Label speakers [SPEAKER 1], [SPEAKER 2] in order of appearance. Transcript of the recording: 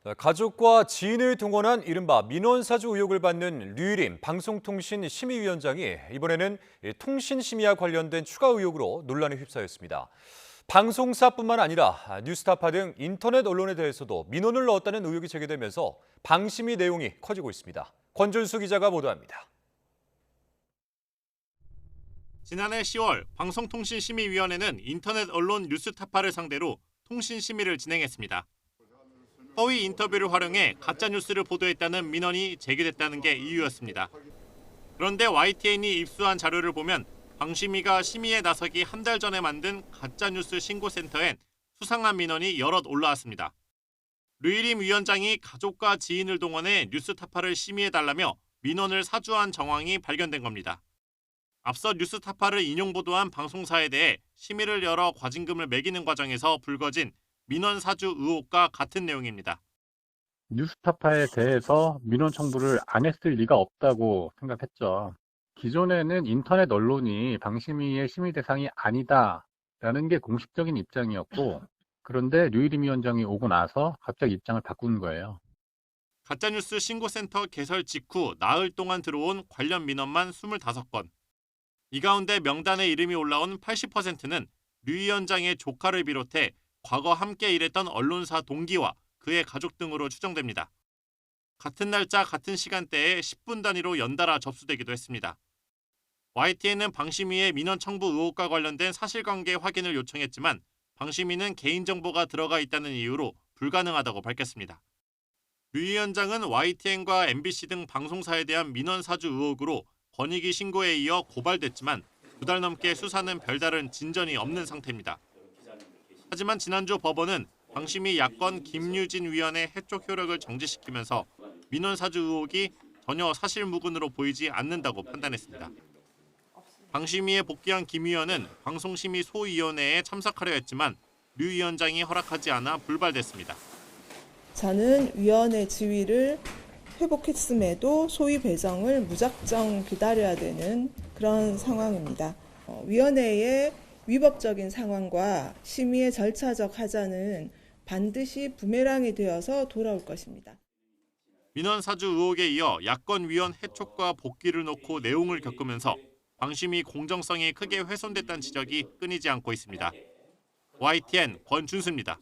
[SPEAKER 1] 가족과 지인을 동원한 이른바 민원사주 의혹을 받는 류일임 방송통신심의위원장이 이번에는 통신심의와 관련된 추가 의혹으로 논란에 휩싸였습니다. 방송사뿐만 아니라 뉴스타파 등 인터넷 언론에 대해서도 민원을 넣었다는 의혹이 제기되면서 방심위 내용이 커지고 있습니다. 권준수 기자가 보도합니다.
[SPEAKER 2] 지난해 10월 방송통신심의위원회는 인터넷 언론 뉴스타파를 상대로 통신심의를 진행했습니다. 허위 인터뷰를 활용해 가짜뉴스를 보도했다는 민원이 제기됐다는 게 이유였습니다. 그런데 YTN이 입수한 자료를 보면 방심위가 심의에 나서기 한 달 전에 만든 가짜뉴스 신고센터엔 수상한 민원이 여럿 올라왔습니다. 류일임 위원장이 가족과 지인을 동원해 뉴스타파를 심의해달라며 민원을 사주한 정황이 발견된 겁니다. 앞서 뉴스타파를 인용보도한 방송사에 대해 심의를 열어 과징금을 매기는 과정에서 불거진 민원 사주 의혹과 같은 내용입니다.
[SPEAKER 3] 뉴스타파에 대해서 민원 청구를 안 했을 리가 없다고 생각했죠. 기존에는 인터넷 언론이 방심위의 심의 대상이 아니다라는 게 공식적인 입장이었고, 그런데 류일임 위원장이 오고 나서 갑자기 입장을 바꾼 거예요.
[SPEAKER 2] 가짜뉴스 신고센터 개설 직후 나흘 동안 들어온 관련 민원만 25건. 이 가운데 명단에 이름이 올라온 80%는 류 위원장의 조카를 비롯해 과거 함께 일했던 언론사 동기와 그의 가족 등으로 추정됩니다. 같은 날짜 같은 시간대에 10분 단위로 연달아 접수되기도 했습니다. YTN은 방심위의 민원 청구 의혹과 관련된 사실관계 확인을 요청했지만 방심위는 개인정보가 들어가 있다는 이유로 불가능하다고 밝혔습니다. 류 위원장은 YTN과 MBC 등 방송사에 대한 민원 사주 의혹으로 권익위 신고에 이어 고발됐지만 2달 넘게 수사는 별다른 진전이 없는 상태입니다. 하지만 지난주 법원은 방심위 야권 김유진 위원의 해촉 효력을 정지시키면서 민원 사주 의혹이 전혀 사실무근으로 보이지 않는다고 판단했습니다. 방심위에 복귀한 김 위원은 방송심의 소위원회에 참석하려 했지만 류 위원장이 허락하지 않아 불발됐습니다.
[SPEAKER 4] 저는 위원회 지위를 회복했음에도 소위 배정을 무작정 기다려야 되는 그런 상황입니다. 위원회의 위법적인 상황과 심의의 절차적 하자는 반드시 부메랑이 되어서 돌아올 것입니다.
[SPEAKER 2] 민원 사주 의혹에 이어 야권 위원 해촉과 복귀를 놓고 내용을 겪으면서 방심위 공정성이 크게 훼손됐다는 지적이 끊이지 않고 있습니다. YTN 권준수입니다.